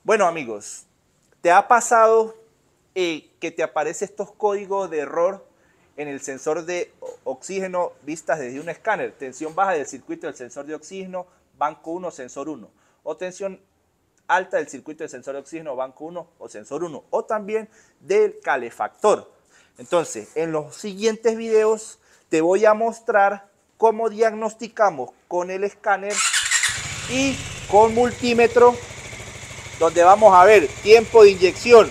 Bueno, amigos, ¿te ha pasado que te aparecen estos códigos de error en el sensor de oxígeno vistas desde un escáner? Tensión baja del circuito del sensor de oxígeno, banco 1, sensor 1. O tensión alta del circuito del sensor de oxígeno, banco 1 o sensor 1. O también del calefactor. Entonces, en los siguientes videos te voy a mostrar cómo diagnosticamos con el escáner y con multímetro, donde vamos a ver tiempo de inyección,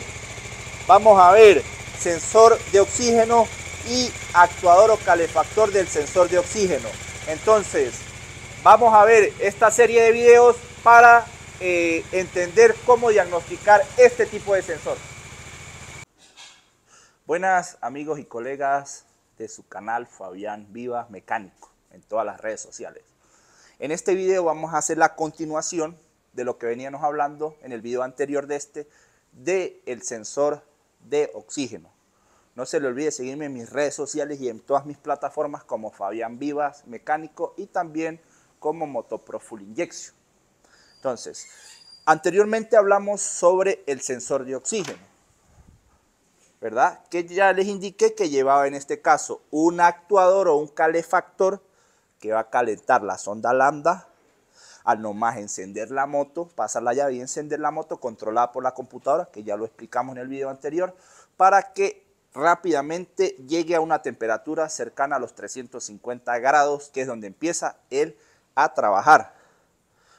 vamos a ver sensor de oxígeno y actuador o calefactor del sensor de oxígeno. Entonces, vamos a ver esta serie de videos para entender cómo diagnosticar este tipo de sensor. Buenas amigos y colegas de su canal Fabián Vivas Mecánico en todas las redes sociales. En este video vamos a hacer la continuación de lo que veníamos hablando en el video anterior del sensor de oxígeno. No se le olvide seguirme en mis redes sociales y en todas mis plataformas como Fabián Vivas Mecánico y también como Motopro Full Injection. Entonces, anteriormente hablamos sobre el sensor de oxígeno, ¿verdad? Que ya les indiqué que llevaba en este caso un actuador o un calefactor que va a calentar la sonda lambda al nomás encender la moto, pasar la llave y encender la moto controlada por la computadora, que ya lo explicamos en el video anterior, para que rápidamente llegue a una temperatura cercana a los 350 grados, que es donde empieza él a trabajar.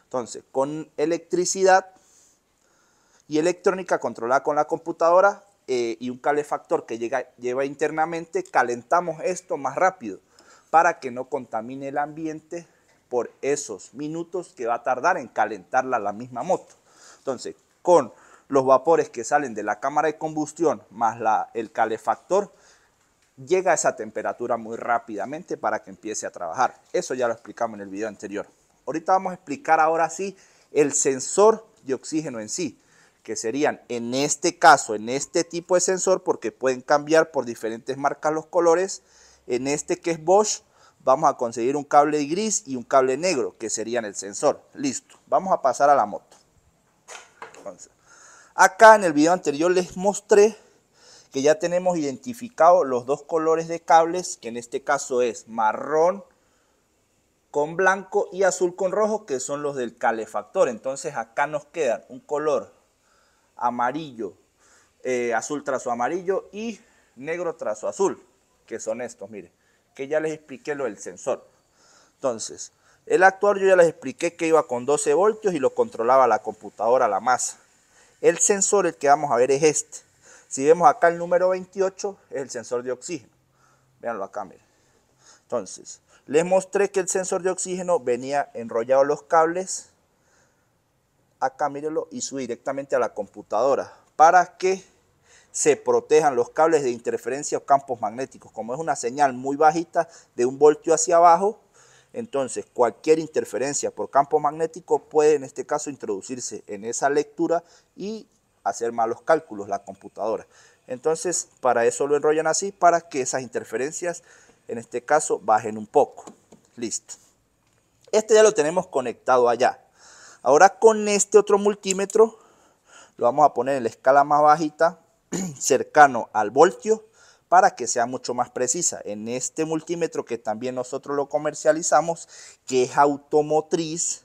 Entonces, con electricidad y electrónica controlada con la computadora y un calefactor que lleva internamente, calentamos esto más rápido para que no contamine el ambiente por esos minutos que va a tardar en calentarla la misma moto. Entonces, con los vapores que salen de la cámara de combustión más el calefactor, llega a esa temperatura muy rápidamente para que empiece a trabajar. Eso ya lo explicamos en el video anterior. Ahorita vamos a explicar ahora sí el sensor de oxígeno en sí, que serían en este caso, en este tipo de sensor, porque pueden cambiar por diferentes marcas los colores. En este que es Bosch, vamos a conseguir un cable gris y un cable negro, que serían el sensor. Listo, vamos a pasar a la moto. Entonces, acá en el video anterior les mostré que ya tenemos identificado los dos colores de cables, que en este caso es marrón con blanco y azul con rojo, que son los del calefactor. Entonces acá nos quedan un color amarillo, azul trazo amarillo y negro trazo azul, que son estos, miren, que ya les expliqué lo del sensor. Entonces, el actuador yo ya les expliqué que iba con 12 voltios y lo controlaba la computadora, la masa. El sensor, el que vamos a ver, es este. Si vemos acá el número 28, es el sensor de oxígeno. Véanlo acá, miren. Entonces, les mostré que el sensor de oxígeno venía enrollado los cables. Acá, mírenlo, y sube directamente a la computadora para que se protejan los cables de interferencia o campos magnéticos. Como es una señal muy bajita de 1 voltio hacia abajo, entonces cualquier interferencia por campo magnético puede en este caso introducirse en esa lectura y hacer malos cálculos la computadora. Entonces para eso lo enrollan así, para que esas interferencias en este caso bajen un poco. Listo. Este ya lo tenemos conectado allá. Ahora con este otro multímetro lo vamos a poner en la escala más bajita, cercano al voltio, para que sea mucho más precisa. En este multímetro que también nosotros lo comercializamos, que es automotriz,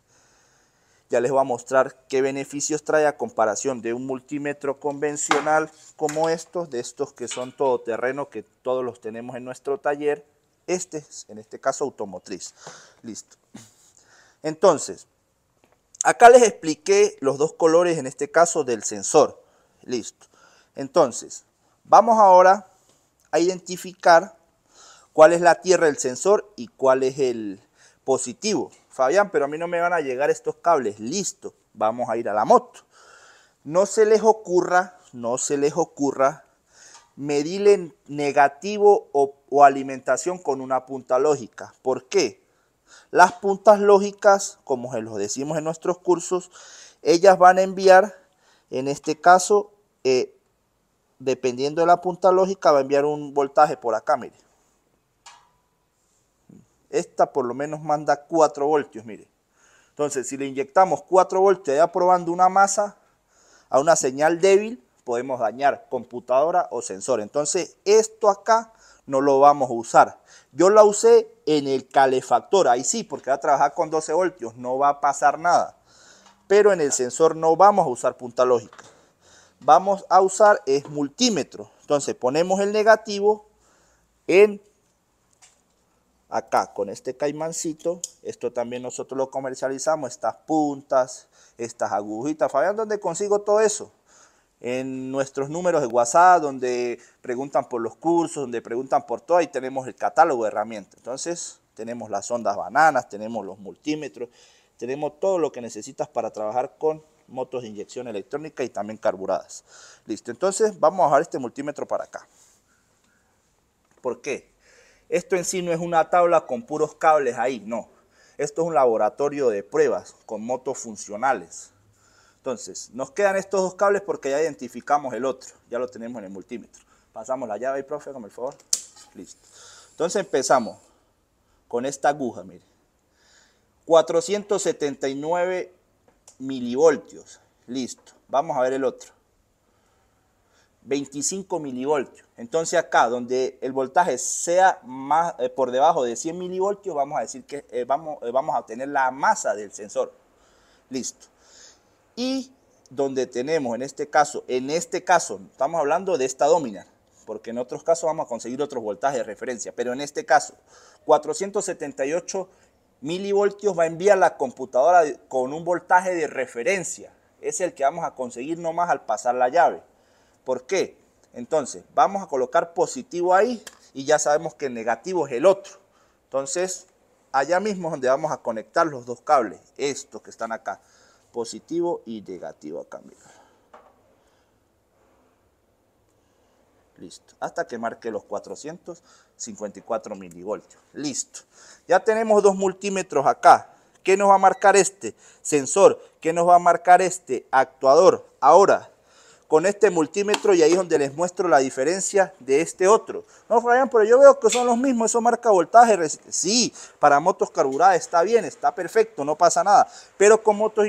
ya les voy a mostrar qué beneficios trae a comparación de un multímetro convencional como estos, de estos que son todoterreno, que todos los tenemos en nuestro taller. Este es, en este caso, automotriz. Listo. Entonces, acá les expliqué los dos colores, en este caso, del sensor. Listo. Entonces, vamos ahora a identificar cuál es la tierra del sensor y cuál es el positivo. Fabián, pero a mí no me van a llegar estos cables. Listo, vamos a ir a la moto. No se les ocurra medirle negativo o alimentación con una punta lógica. ¿Por qué? Las puntas lógicas, como se los decimos en nuestros cursos, ellas van a enviar, en este caso, dependiendo de la punta lógica, va a enviar un voltaje por acá, mire. Esta por lo menos manda 4 voltios, mire. Entonces, si le inyectamos 4 voltios ya probando una masa, a una señal débil, podemos dañar computadora o sensor. Entonces esto acá no lo vamos a usar. Yo la usé en el calefactor, ahí sí, porque va a trabajar con 12 voltios, no va a pasar nada. Pero en el sensor no vamos a usar punta lógica. Vamos a usar es multímetro. Entonces ponemos el negativo en acá con este caimancito. Esto también nosotros lo comercializamos, estas puntas, estas agujitas. Fabián, ¿dónde consigo todo eso? En nuestros números de WhatsApp, donde preguntan por los cursos, donde preguntan por todo, ahí tenemos el catálogo de herramientas. Entonces tenemos las ondas bananas, tenemos los multímetros, tenemos todo lo que necesitas para trabajar con motos de inyección electrónica y también carburadas. Listo, entonces vamos a bajar este multímetro para acá. ¿Por qué? Esto en sí no es una tabla con puros cables ahí, no. Esto es un laboratorio de pruebas con motos funcionales. Entonces, nos quedan estos dos cables porque ya identificamos el otro. Ya lo tenemos en el multímetro. Pasamos la llave ahí, profe, con el favor. Listo. Entonces empezamos con esta aguja, mire. 479 milivoltios. Listo. Vamos a ver el otro. 25 milivoltios. Entonces acá, donde el voltaje sea más por debajo de 100 milivoltios, vamos a decir que vamos a obtener la masa del sensor. Listo. Y donde tenemos en este caso, estamos hablando de esta dominar, porque en otros casos vamos a conseguir otros voltajes de referencia, pero en este caso, 478 milivoltios va a enviar la computadora con un voltaje de referencia. Es el que vamos a conseguir nomás al pasar la llave. ¿Por qué? Entonces, vamos a colocar positivo ahí y ya sabemos que el negativo es el otro. Entonces, allá mismo es donde vamos a conectar los dos cables, estos que están acá. Positivo y negativo acá, mira. Listo, hasta que marque los 454 milivoltios. Listo, ya tenemos dos multímetros acá. ¿Qué nos va a marcar este? Sensor. ¿Qué nos va a marcar este? Actuador. Ahora, con este multímetro, y ahí es donde les muestro la diferencia de este otro. No, Fabián, pero yo veo que son los mismos, eso marca voltaje. Sí, para motos carburadas está bien, está perfecto, no pasa nada. Pero con motos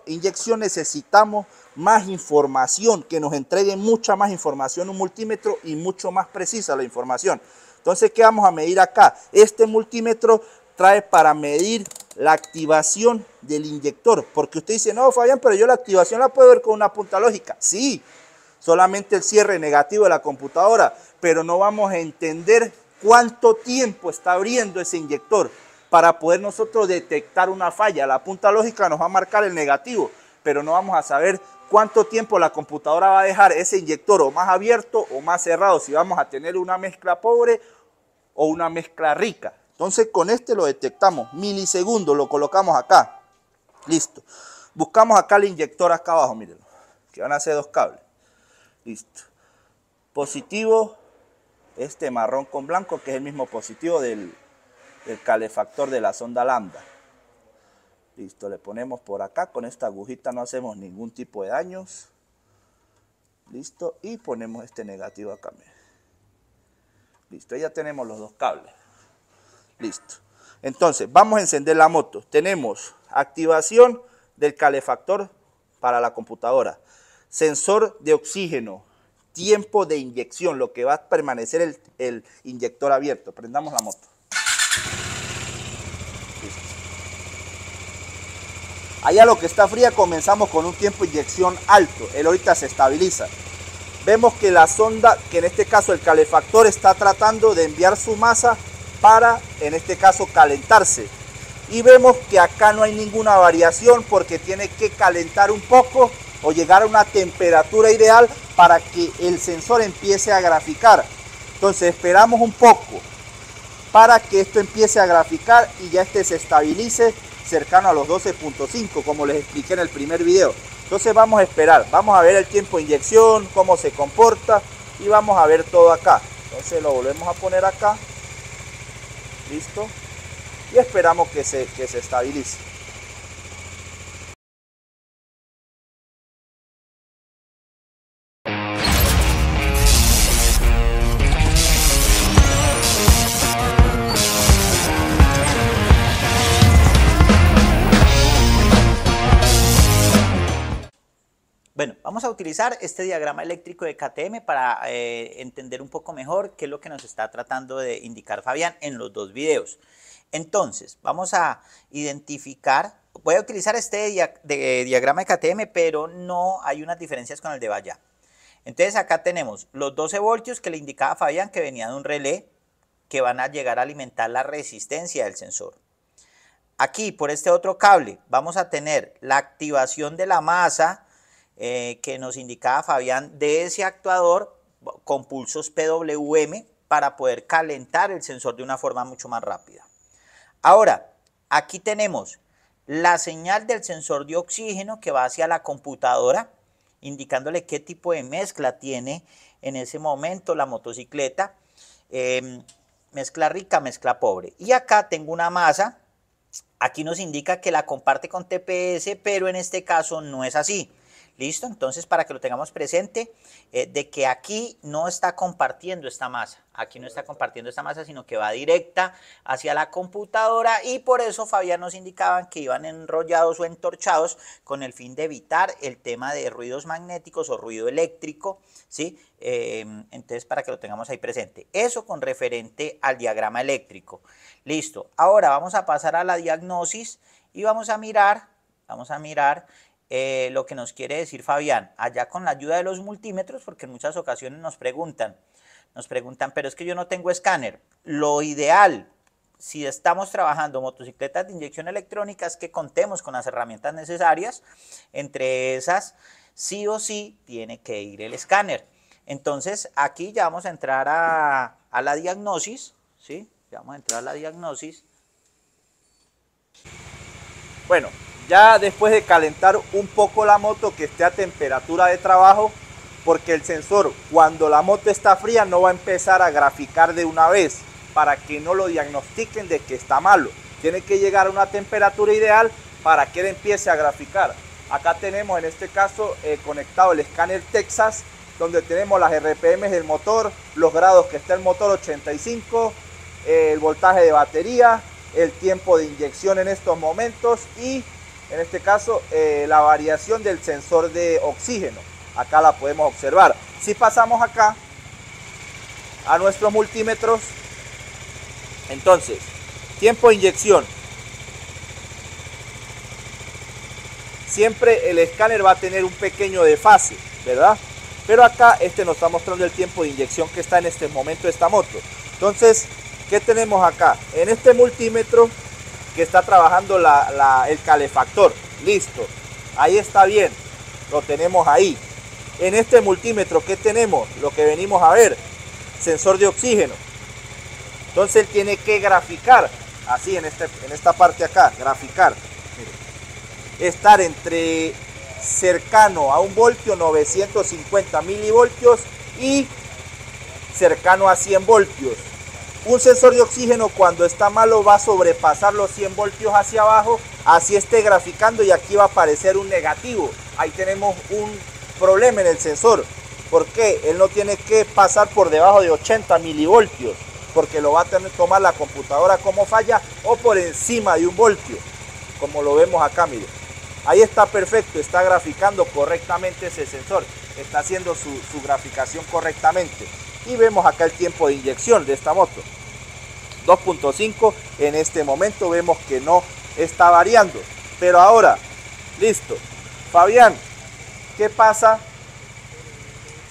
inyección necesitamos más información, que nos entregue mucha más información un multímetro y mucho más precisa la información. Entonces, ¿qué vamos a medir acá? Este multímetro trae para medir la activación del inyector, porque usted dice, no, Fabián, pero yo la activación la puedo ver con una punta lógica. Sí, solamente el cierre negativo de la computadora, pero no vamos a entender cuánto tiempo está abriendo ese inyector para poder nosotros detectar una falla. La punta lógica nos va a marcar el negativo, pero no vamos a saber cuánto tiempo la computadora va a dejar ese inyector o más abierto o más cerrado, si vamos a tener una mezcla pobre o una mezcla rica. Entonces con este lo detectamos, milisegundos, lo colocamos acá, listo. Buscamos acá el inyector acá abajo, mírenlo, que van a ser dos cables, listo. Positivo, este marrón con blanco, que es el mismo positivo del calefactor de la sonda lambda. Listo, le ponemos por acá, con esta agujita no hacemos ningún tipo de daños. Listo, y ponemos este negativo acá, miren. Listo, ya tenemos los dos cables. Listo. Entonces, vamos a encender la moto. Tenemos activación del calefactor para la computadora, sensor de oxígeno, tiempo de inyección, lo que va a permanecer el inyector abierto. Prendamos la moto. Listo. Allá lo que está fría, comenzamos con un tiempo de inyección alto. Él ahorita se estabiliza. Vemos que la sonda, que en este caso el calefactor, está tratando de enviar su masa para, en este caso, calentarse. Y vemos que acá no hay ninguna variación porque tiene que calentar un poco o llegar a una temperatura ideal para que el sensor empiece a graficar. Entonces esperamos un poco para que esto empiece a graficar y ya este se estabilice cercano a los 12.5, como les expliqué en el primer video. Entonces vamos a esperar, vamos a ver el tiempo de inyección, cómo se comporta y vamos a ver todo acá. Entonces lo volvemos a poner acá. Listo, y esperamos que se estabilice. Bueno, vamos a utilizar este diagrama eléctrico de KTM para entender un poco mejor qué es lo que nos está tratando de indicar Fabián en los dos videos. Entonces, vamos a identificar, voy a utilizar este diagrama de KTM, pero no hay unas diferencias con el de Valla. Entonces acá tenemos los 12 voltios que le indicaba Fabián que venía de un relé que van a llegar a alimentar la resistencia del sensor. Aquí por este otro cable vamos a tener la activación de la masa que nos indicaba Fabián de ese actuador con pulsos PWM para poder calentar el sensor de una forma mucho más rápida. Ahora, aquí tenemos la señal del sensor de oxígeno que va hacia la computadora, indicándole qué tipo de mezcla tiene en ese momento la motocicleta, mezcla rica, mezcla pobre. Y acá tengo una masa, aquí nos indica que la comparte con TPS, pero en este caso no es así. ¿Listo? Entonces, para que lo tengamos presente, de que aquí no está compartiendo esta masa. Aquí no está compartiendo esta masa, sino que va directa hacia la computadora y por eso Fabián nos indicaban que iban enrollados o entorchados con el fin de evitar el tema de ruidos magnéticos o ruido eléctrico, ¿sí? Entonces, para que lo tengamos ahí presente. Eso con referente al diagrama eléctrico. Listo. Ahora vamos a pasar a la diagnosis y vamos a mirar lo que nos quiere decir Fabián, allá con la ayuda de los multímetros, porque en muchas ocasiones nos preguntan, pero es que yo no tengo escáner. Lo ideal, si estamos trabajando motocicletas de inyección electrónica, es que contemos con las herramientas necesarias. Entre esas, sí o sí, tiene que ir el escáner. Entonces, aquí ya vamos a entrar a la diagnosis, ¿sí? Ya vamos a entrar a la diagnosis. Bueno, ya después de calentar un poco la moto, que esté a temperatura de trabajo, porque el sensor cuando la moto está fría no va a empezar a graficar de una vez, para que no lo diagnostiquen de que está malo. Tiene que llegar a una temperatura ideal para que él empiece a graficar. Acá tenemos en este caso conectado el escáner Texas, donde tenemos las RPM del motor, los grados que está el motor 85, el voltaje de batería, el tiempo de inyección en estos momentos y en este caso la variación del sensor de oxígeno. Acá la podemos observar. Si pasamos acá a nuestros multímetros, entonces tiempo de inyección. Siempre el escáner va a tener un pequeño desfase, ¿verdad? Pero acá nos está mostrando el tiempo de inyección que está en este momento de esta moto. Entonces, ¿qué tenemos acá? En este multímetro que está trabajando el calefactor. Listo. Ahí está bien. Lo tenemos ahí. En este multímetro, ¿qué tenemos? Lo que venimos a ver. Sensor de oxígeno. Entonces él tiene que graficar. Así en esta parte acá. Graficar. Estar entre cercano a 1 voltio, 950 milivoltios y cercano a 100 voltios. Un sensor de oxígeno cuando está malo va a sobrepasar los 100 voltios hacia abajo, así esté graficando y aquí va a aparecer un negativo. Ahí tenemos un problema en el sensor. ¿Por qué? Él no tiene que pasar por debajo de 80 milivoltios, porque lo va a tener que tomar la computadora como falla o por encima de 1 voltio, como lo vemos acá, miren. Ahí está perfecto, está graficando correctamente ese sensor, está haciendo su graficación correctamente. Y vemos acá el tiempo de inyección de esta moto, 2.5, en este momento vemos que no está variando. Pero ahora, listo. Fabián, ¿qué pasa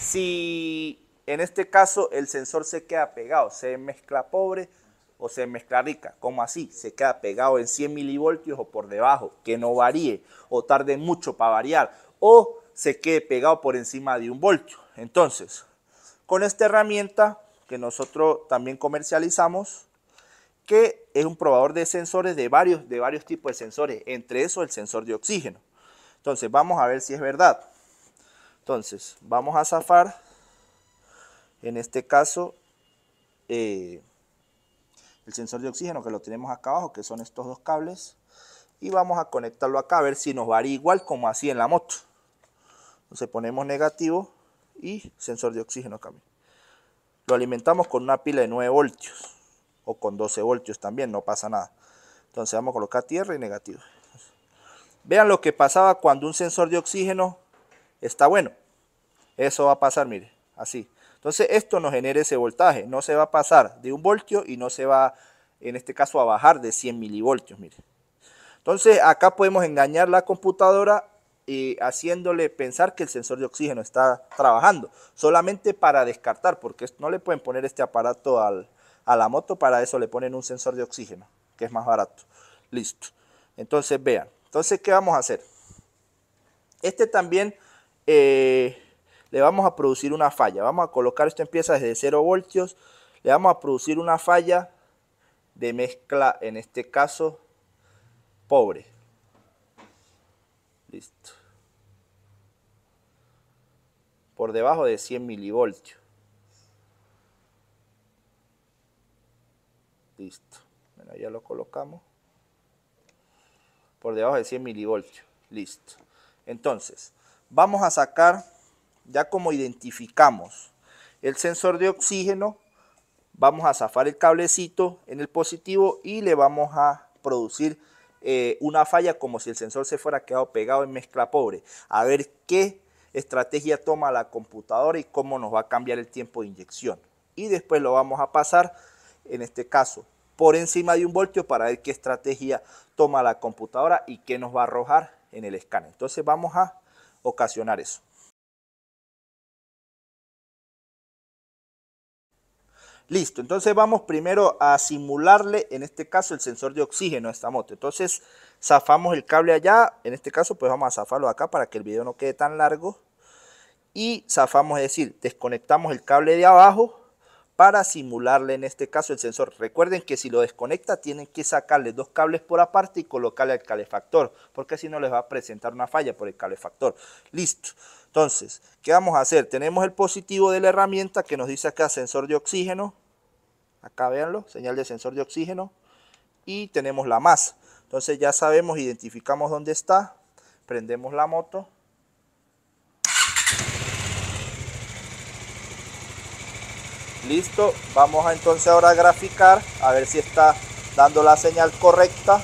si en este caso el sensor se queda pegado? ¿Se mezcla pobre o se mezcla rica? ¿Cómo así? ¿Se queda pegado en 100 milivoltios o por debajo? Que no varíe o tarde mucho para variar. O se quede pegado por encima de 1 voltio. Entonces, con esta herramienta que nosotros también comercializamos, que es un probador de sensores de varios tipos de sensores, entre esos el sensor de oxígeno. Entonces vamos a ver si es verdad. Entonces vamos a zafar, en este caso, el sensor de oxígeno que lo tenemos acá abajo, que son estos dos cables, y vamos a conectarlo acá a ver si nos varía igual como así en la moto. Entonces ponemos negativo y sensor de oxígeno acá. Lo alimentamos con una pila de 9 voltios o con 12 voltios también, no pasa nada. Entonces vamos a colocar tierra y negativo. Vean lo que pasaba cuando un sensor de oxígeno está bueno. Eso va a pasar, mire, así. Entonces esto nos genera ese voltaje, no se va a pasar de 1 voltio y no se va, en este caso, a bajar de 100 milivoltios, mire. Entonces acá podemos engañar la computadora haciéndole pensar que el sensor de oxígeno está trabajando, solamente para descartar, porque no le pueden poner este aparato a la moto, para eso le ponen un sensor de oxígeno, que es más barato. Listo. Entonces vean, entonces ¿qué vamos a hacer? Este también le vamos a producir una falla. Vamos a colocar, esto empieza desde 0 voltios. Le vamos a producir una falla de mezcla, en este caso, pobre. Listo. Por debajo de 100 milivoltios. Listo. Bueno, ya lo colocamos. Por debajo de 100 milivoltios. Listo. Entonces, vamos a sacar, ya como identificamos el sensor de oxígeno, vamos a zafar el cablecito en el positivo y le vamos a producir una falla como si el sensor se fuera quedado pegado en mezcla pobre. A ver qué estrategia toma la computadora y cómo nos va a cambiar el tiempo de inyección. Y después lo vamos a pasar, en este caso, por encima de 1 voltio para ver qué estrategia toma la computadora y qué nos va a arrojar en el escáner. Entonces vamos a ocasionar eso. Listo, entonces vamos primero a simularle, en este caso, el sensor de oxígeno a esta moto. Entonces zafamos el cable allá, en este caso pues vamos a zafarlo acá para que el video no quede tan largo. Y zafamos, es decir, desconectamos el cable de abajo para simularle, en este caso, el sensor. Recuerden que si lo desconecta tienen que sacarle 2 cables por aparte y colocarle al calefactor, porque si no les va a presentar una falla por el calefactor. Listo. Entonces, ¿qué vamos a hacer? Tenemos el positivo de la herramienta que nos dice acá sensor de oxígeno. Acá véanlo, señal de sensor de oxígeno. Y tenemos la más. Entonces ya sabemos, identificamos dónde está. Prendemos la moto. Listo, vamos a entonces ahora a graficar, a ver si está dando la señal correcta.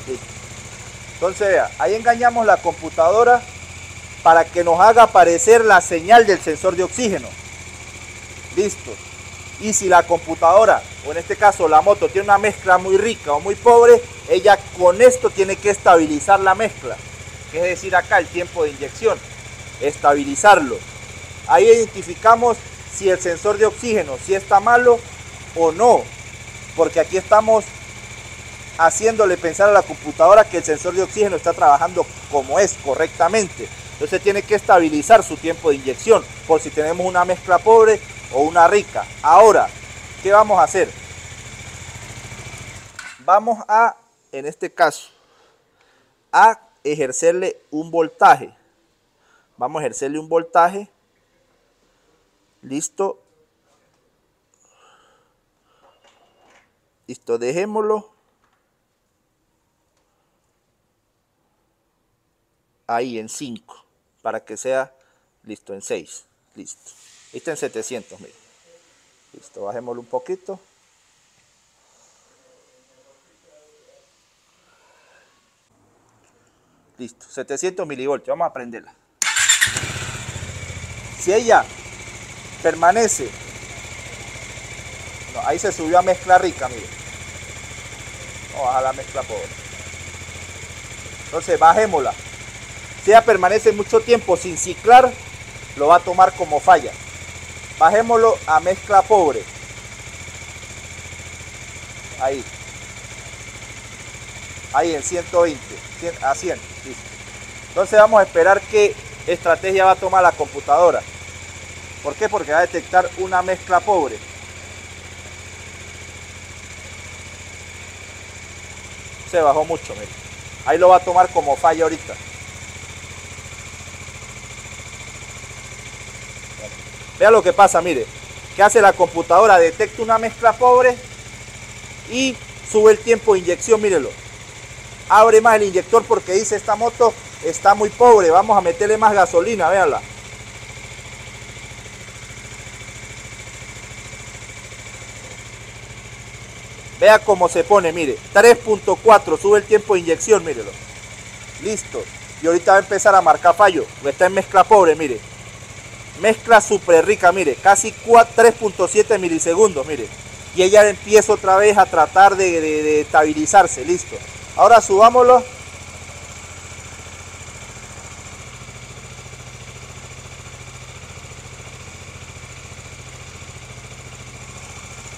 Listo. Entonces vea, ahí engañamos la computadora para que nos haga aparecer la señal del sensor de oxígeno. Listo. Y si la computadora, o en este caso la moto, tiene una mezcla muy rica o muy pobre, ella con esto tiene que estabilizar la mezcla. Es decir, acá el tiempo de inyección, estabilizarlo. Ahí identificamos si el sensor de oxígeno si está malo o no, porque aquí estamos haciéndole pensar a la computadora que el sensor de oxígeno está trabajando como es, correctamente. Entonces tiene que estabilizar su tiempo de inyección, por si tenemos una mezcla pobre o una rica. Ahora, ¿qué vamos a hacer? Vamos a, en este caso, a ejercerle un voltaje. Vamos a ejercerle un voltaje. Listo. Listo, dejémoslo ahí en 5 para que sea listo en 6. Listo. Está en 700, mire. Listo, bajémoslo un poquito. Listo, 700 milivoltios, vamos a prenderla. Si ella permanece, no, ahí se subió a mezcla rica, mire. Vamos a bajar la mezcla pobre. Entonces bajémosla. Si ella permanece mucho tiempo sin ciclar, lo va a tomar como falla. Bajémoslo a mezcla pobre. Ahí. Ahí en 120, a 100. Listo. Entonces vamos a esperar qué estrategia va a tomar la computadora. ¿Por qué? Porque va a detectar una mezcla pobre. Se bajó mucho, mire. Ahí lo va a tomar como falla ahorita. Vea lo que pasa, mire. ¿Qué hace la computadora? Detecta una mezcla pobre y sube el tiempo de inyección, mírelo. Abre más el inyector porque dice esta moto está muy pobre, vamos a meterle más gasolina, véanla. Vea cómo se pone, mire, 3.4, sube el tiempo de inyección, mírelo. Listo. Y ahorita va a empezar a marcar fallo. Está en mezcla pobre, mire. Mezcla súper rica, mire, casi 3.7 milisegundos, mire. Y ella empieza otra vez a tratar de estabilizarse, listo. Ahora subámoslo.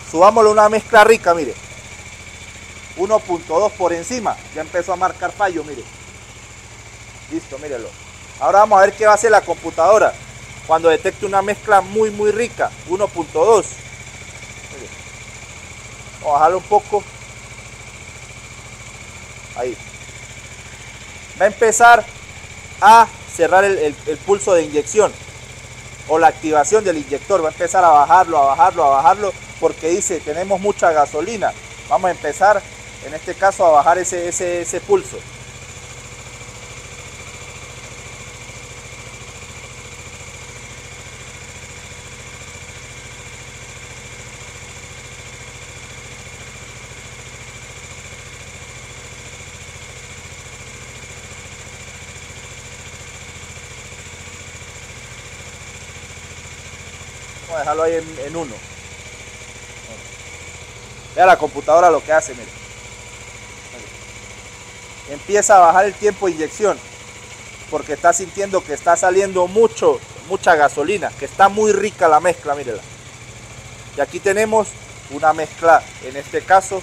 Subámoslo una mezcla rica, mire. 1.2 por encima, ya empezó a marcar fallo, mire. Listo, mírelo. Ahora vamos a ver qué va a hacer la computadora cuando detecte una mezcla muy rica, 1.2. Vamos a bajarlo un poco. Ahí. Va a empezar a cerrar el pulso de inyección o la activación del inyector. Va a empezar a bajarlo, porque dice tenemos mucha gasolina. Vamos a empezar en este caso a bajar ese pulso. Vamos a dejarlo ahí en 1. Vea la computadora lo que hace, mire. Empieza a bajar el tiempo de inyección porque está sintiendo que está saliendo mucha gasolina, que está muy rica la mezcla, mírela. Y aquí tenemos una mezcla, en este caso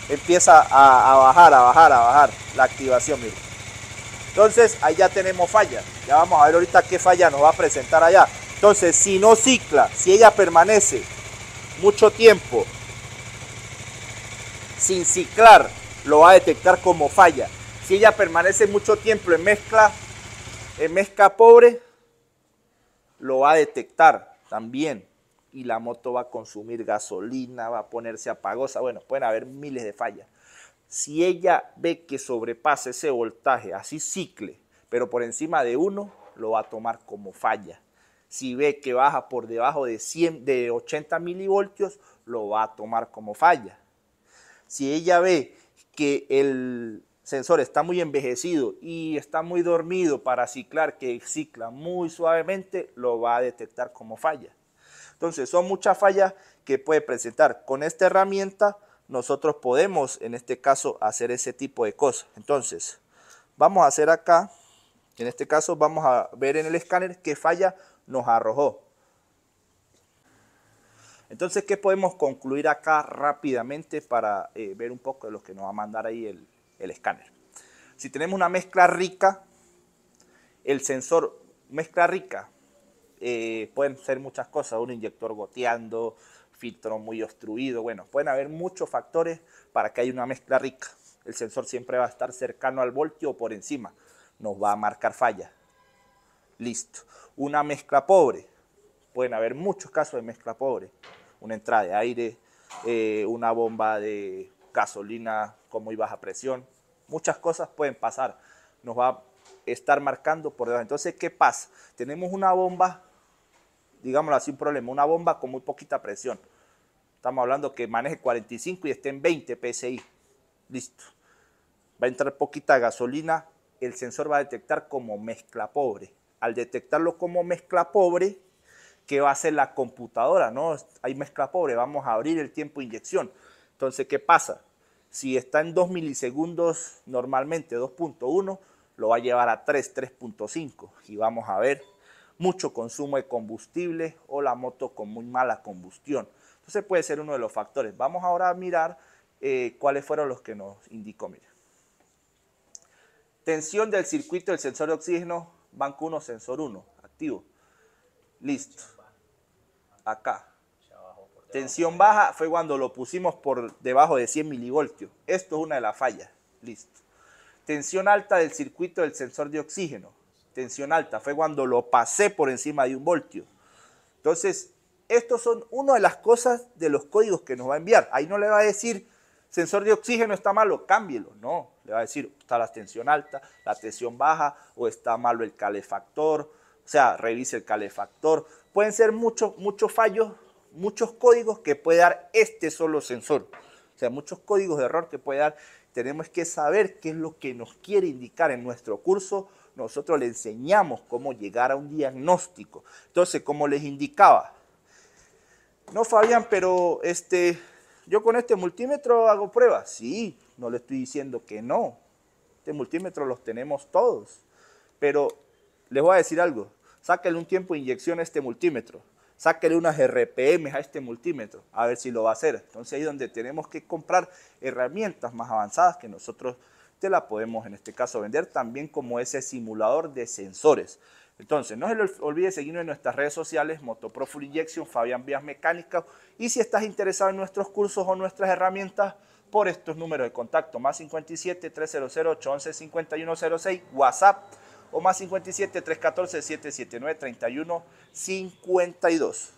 empieza a bajar la activación, mire. Entonces ahí ya tenemos falla. Ya vamos a ver ahorita qué falla nos va a presentar allá. Entonces, si no cicla, si ella permanece mucho tiempo sin ciclar, lo va a detectar como falla. Si ella permanece mucho tiempo en mezcla pobre, lo va a detectar también. Y la moto va a consumir gasolina, va a ponerse apagosa. Bueno, pueden haber miles de fallas. Si ella ve que sobrepasa ese voltaje, así cicle, pero por encima de 1, lo va a tomar como falla. Si ve que baja por debajo de 80 milivoltios, lo va a tomar como falla. Si ella ve que el sensor está muy envejecido y está muy dormido para ciclar, que cicla muy suavemente, lo va a detectar como falla. Entonces, son muchas fallas que puede presentar. Con esta herramienta, nosotros podemos, en este caso, hacer ese tipo de cosas. Entonces, vamos a hacer acá, en este caso, vamos a ver en el escáner qué falla nos arrojó. Entonces, ¿qué podemos concluir acá rápidamente para ver un poco de lo que nos va a mandar ahí el escáner? Si tenemos una mezcla rica, el sensor, mezcla rica, pueden ser muchas cosas, un inyector goteando, filtro muy obstruido, bueno, pueden haber muchos factores para que haya una mezcla rica. El sensor siempre va a estar cercano al voltio o por encima, nos va a marcar falla. Listo. Una mezcla pobre, pueden haber muchos casos de mezcla pobre, una entrada de aire, una bomba de gasolina con muy baja presión, muchas cosas pueden pasar, nos va a estar marcando por debajo. Entonces, ¿qué pasa? Tenemos una bomba, digámoslo así, un problema, una bomba con muy poquita presión. Estamos hablando que maneje 45 y esté en 20 PSI. Listo. Va a entrar poquita gasolina, el sensor va a detectar como mezcla pobre. Al detectarlo como mezcla pobre, ¿qué va a hacer la computadora? No, hay mezcla pobre, vamos a abrir el tiempo de inyección. Entonces, ¿qué pasa? Si está en 2 milisegundos normalmente, 2.1, lo va a llevar a 3.5 y vamos a ver mucho consumo de combustible o la moto con muy mala combustión. Entonces puede ser uno de los factores. Vamos ahora a mirar cuáles fueron los que nos indicó. Mire. Tensión del circuito del sensor de oxígeno, banco 1, sensor 1, activo. Listo. Acá. Tensión baja fue cuando lo pusimos por debajo de 100 milivoltios. Esto es una de las fallas. Listo. Tensión alta del circuito del sensor de oxígeno. Tensión alta fue cuando lo pasé por encima de 1 voltio. Entonces, estos son una de las cosas de los códigos que nos va a enviar. Ahí no le va a decir, sensor de oxígeno está malo, cámbielo. No, le va a decir, está la tensión alta, la tensión baja, o está malo el calefactor. O sea, revise el calefactor. Pueden ser muchos fallos, muchos códigos que puede dar este solo sensor. O sea, muchos códigos de error que puede dar. Tenemos que saber qué es lo que nos quiere indicar en nuestro curso. Nosotros le enseñamos cómo llegar a un diagnóstico. Entonces, como les indicaba, no, Fabián, pero yo con este multímetro hago pruebas. Sí, no le estoy diciendo que no. Este multímetro los tenemos todos. Pero les voy a decir algo. Sáquenle un tiempo de inyección a este multímetro. Sáquenle unas RPM a este multímetro. A ver si lo va a hacer. Entonces ahí es donde tenemos que comprar herramientas más avanzadas que nosotros te la podemos en este caso vender también como ese simulador de sensores. Entonces, no se les olvide seguirnos en nuestras redes sociales, Motopro Full Injection, Fabián Vías Mecánicas, y si estás interesado en nuestros cursos o nuestras herramientas, por estos números de contacto, más 57 300 811 5106, WhatsApp, o más 57 314 779 3152.